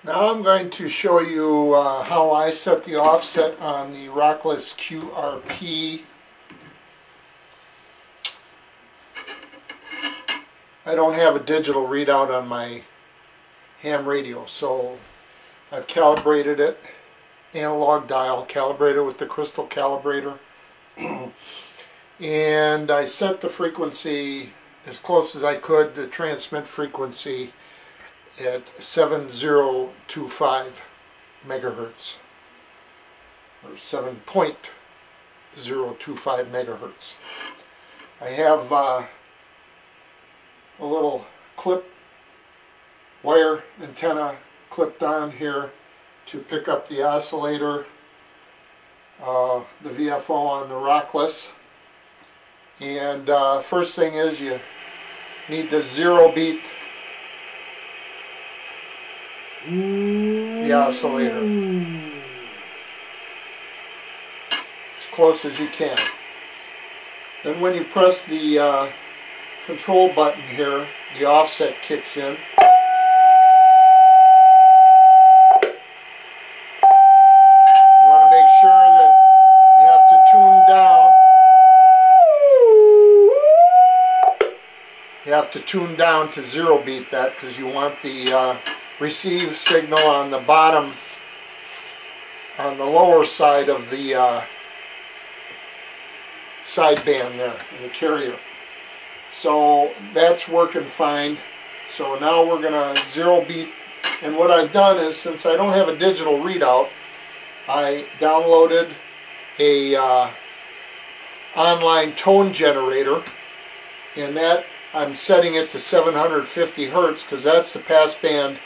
Now I'm going to show you how I set the offset on the Rockless QRP. I don't have a digital readout on my ham radio, so I've calibrated it, analog dial, calibrated with the crystal calibrator, and I set the frequency as close as I could, the transmit frequency, at 7025 megahertz or 7.025 megahertz. I have a little clip wire antenna clipped on here to pick up the oscillator, the VFO on the Rockless. And first thing is you need to zero beat the oscillator as close as you can. Then when you press the control button here, the offset kicks in. You want to make sure that you have to tune down. You have to tune down to zero beat that, because you want the receive signal on the bottom, on the lower side of the sideband there in the carrier. So that's working fine. So now we're going to zero beat, and what I've done is, since I don't have a digital readout, I downloaded a online tone generator, and that I'm setting it to 750 hertz because that's the passband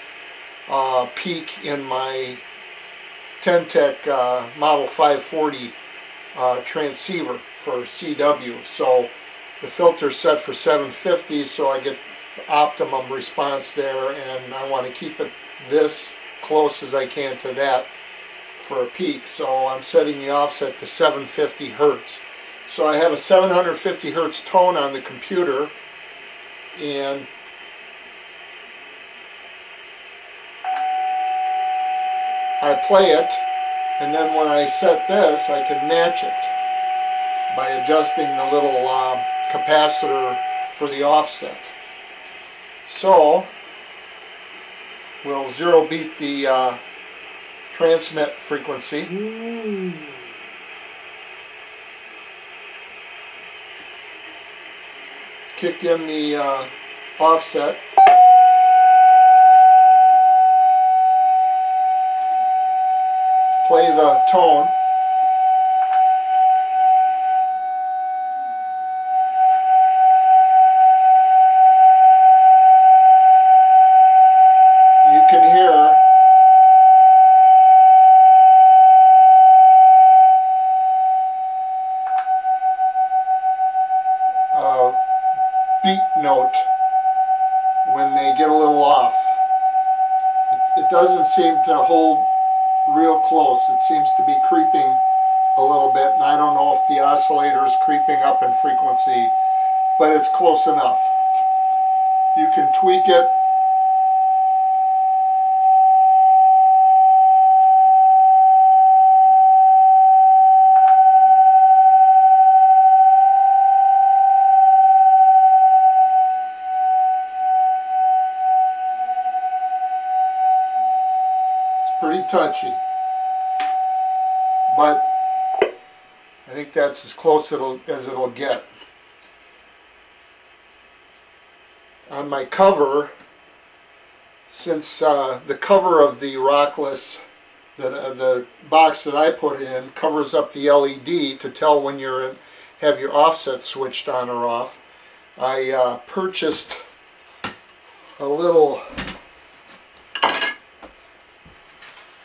peak in my Ten-Tech Model 540 transceiver for CW. So the filter's set for 750, so I get optimum response there, and I want to keep it this close as I can to that for a peak. So I'm setting the offset to 750 hertz. So I have a 750 hertz tone on the computer, and I play it, and then when I set this, I can match it by adjusting the little capacitor for the offset. So we'll zero beat the transmit frequency. Kick in the offset. Play the tone. You can hear a beat note when they get a little off. It doesn't seem to hold real close. It seems to be creeping a little bit, and I don't know if the oscillator is creeping up in frequency, but it's close enough. You can tweak it. Pretty touchy, but I think that's as close as it'll get. On my cover, since the cover of the Rockless, the box that I put in covers up the LED to tell when you're have your offset switched on or off, I purchased a little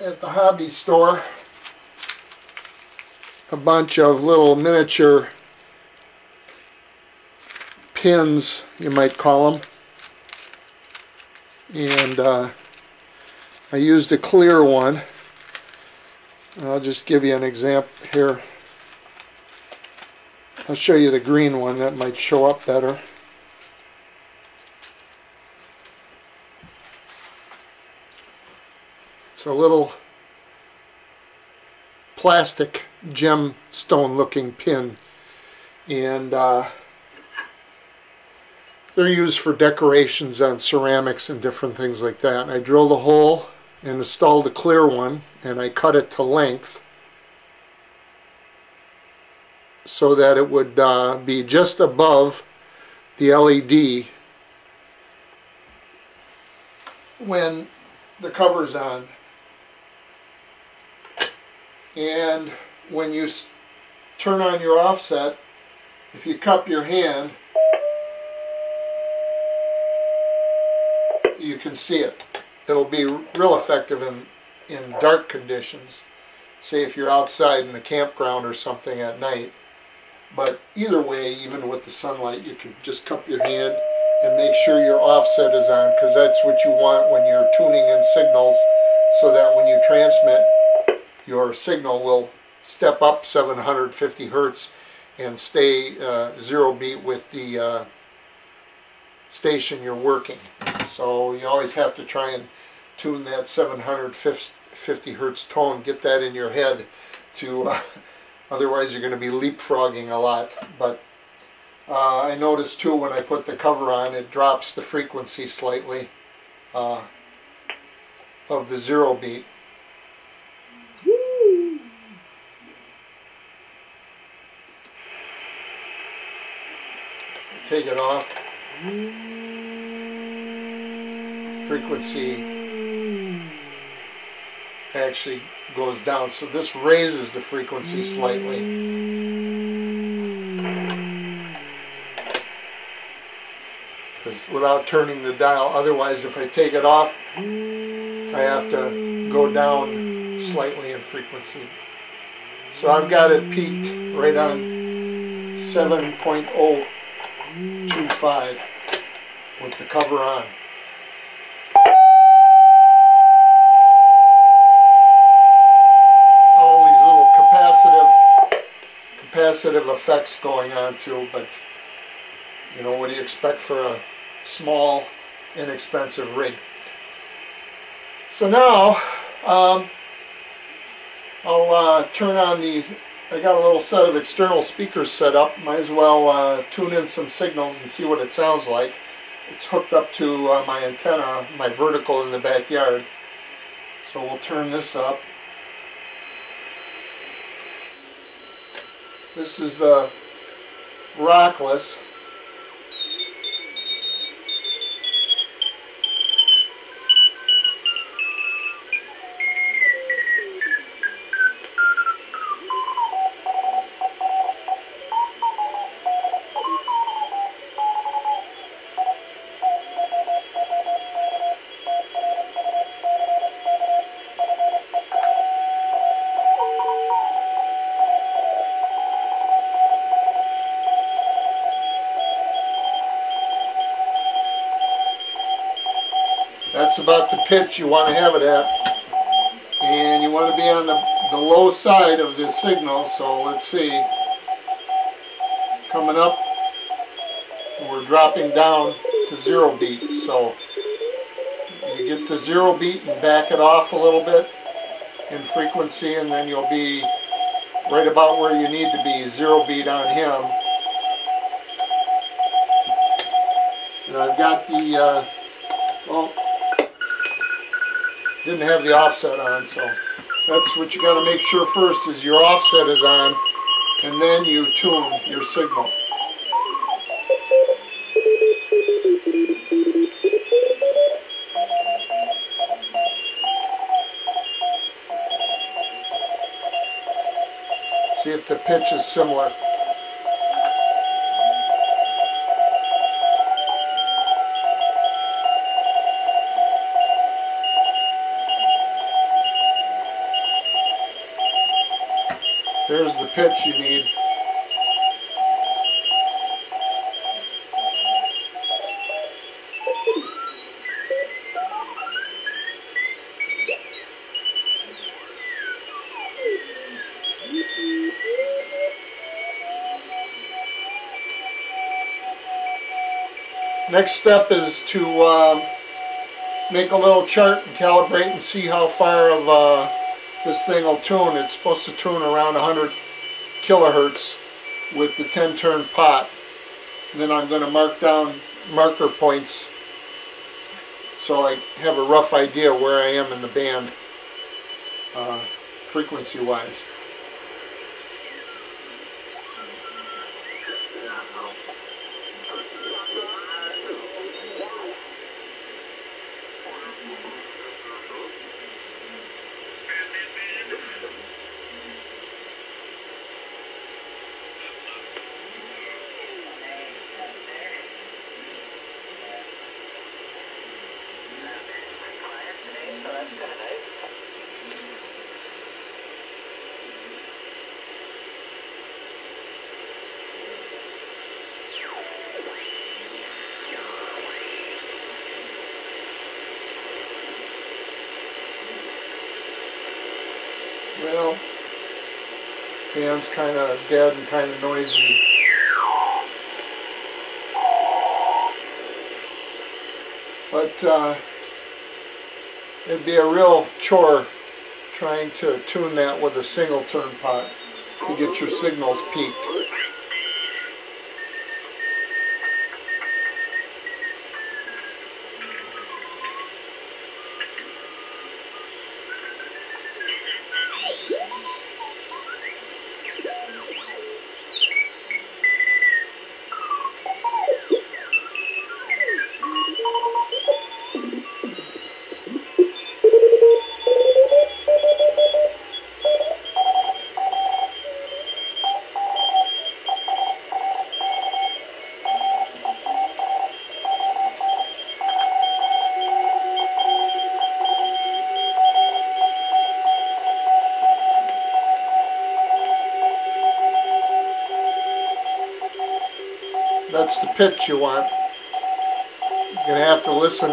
at the hobby store, a bunch of little miniature pins, you might call them, and I used a clear one. I'll just give you an example here. I'll show you the green one, that might show up better. It's a little plastic gemstone looking pin, and they're used for decorations on ceramics and different things like that. And I drilled a hole and installed a clear one, and I cut it to length so that it would be just above the LED when the cover's on. And when you turn on your offset, if you cup your hand, you can see it. It'll be real effective in dark conditions, say if you're outside in the campground or something at night. But either way, even with the sunlight, you can just cup your hand and make sure your offset is on, because that's what you want when you're tuning in signals, so that when you transmit, your signal will step up 750 hertz and stay 0 beat with the station you're working. So you always have to try and tune that 750 hertz tone, get that in your head, to otherwise you're going to be leapfrogging a lot. But I noticed too, when I put the cover on, it drops the frequency slightly of the 0 beat. Take it off, frequency actually goes down, so this raises the frequency slightly. Because without turning the dial, otherwise if I take it off, I have to go down slightly in frequency. So I've got it peaked right on 7.025 with the cover on. All these little capacitive effects going on too, but you know, what do you expect for a small, inexpensive rig? So now I'll turn on the, I got a little set of external speakers set up. Might as well tune in some signals and see what it sounds like. It's hooked up to my antenna, my vertical in the backyard. So we'll turn this up. This is the Rockless. That's about the pitch you want to have it at, and you want to be on the low side of the signal. So let's see, coming up, we're dropping down to 0 beat. So you get to 0 beat and back it off a little bit in frequency, and then you'll be right about where you need to be, 0 beat on him. And I've got the well, didn't have the offset on, so that's what you got to make sure first, is your offset is on, and then you tune your signal. See if the pitch is similar. There's the pitch you need. Next step is to make a little chart and calibrate and see how far of this thing will tune. It's supposed to tune around 100 kilohertz with the 10-turn pot. And then I'm going to mark down marker points so I have a rough idea where I am in the band frequency-wise. Well, band's kind of dead and kind of noisy. But it'd be a real chore trying to tune that with a single turn pot to get your signals peaked. That's the pitch you want. You're going to have to listen,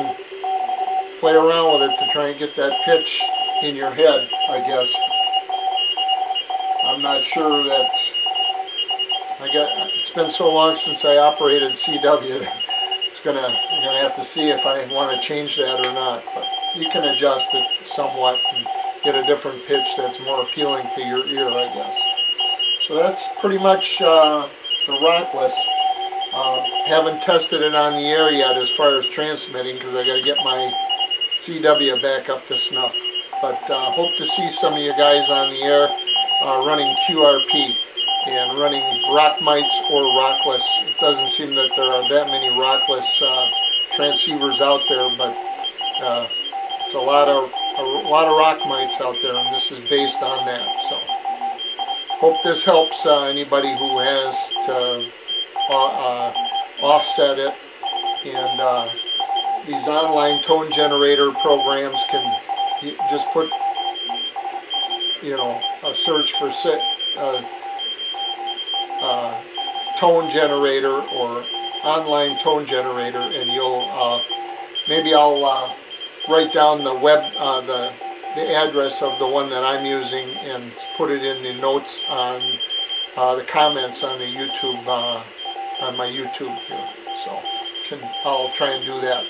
play around with it to try and get that pitch in your head, I guess. I'm not sure that it's been so long since I operated CW that I'm gonna have to see if I want to change that or not. But you can adjust it somewhat and get a different pitch that's more appealing to your ear, I guess. So that's pretty much the Rockless. Haven't tested it on the air yet as far as transmitting because I got to get my CW back up to snuff. But hope to see some of you guys on the air running QRP and running rock mites or Rockless. It doesn't seem that there are that many Rockless transceivers out there, but it's a lot of rock mites out there, and this is based on that. So hope this helps anybody who has to offset it, and these online tone generator programs can just put, a search for tone generator or online tone generator, and you'll maybe I'll write down the the address of the one that I'm using and put it in the notes on the comments on the YouTube on my YouTube here. So I'll try and do that.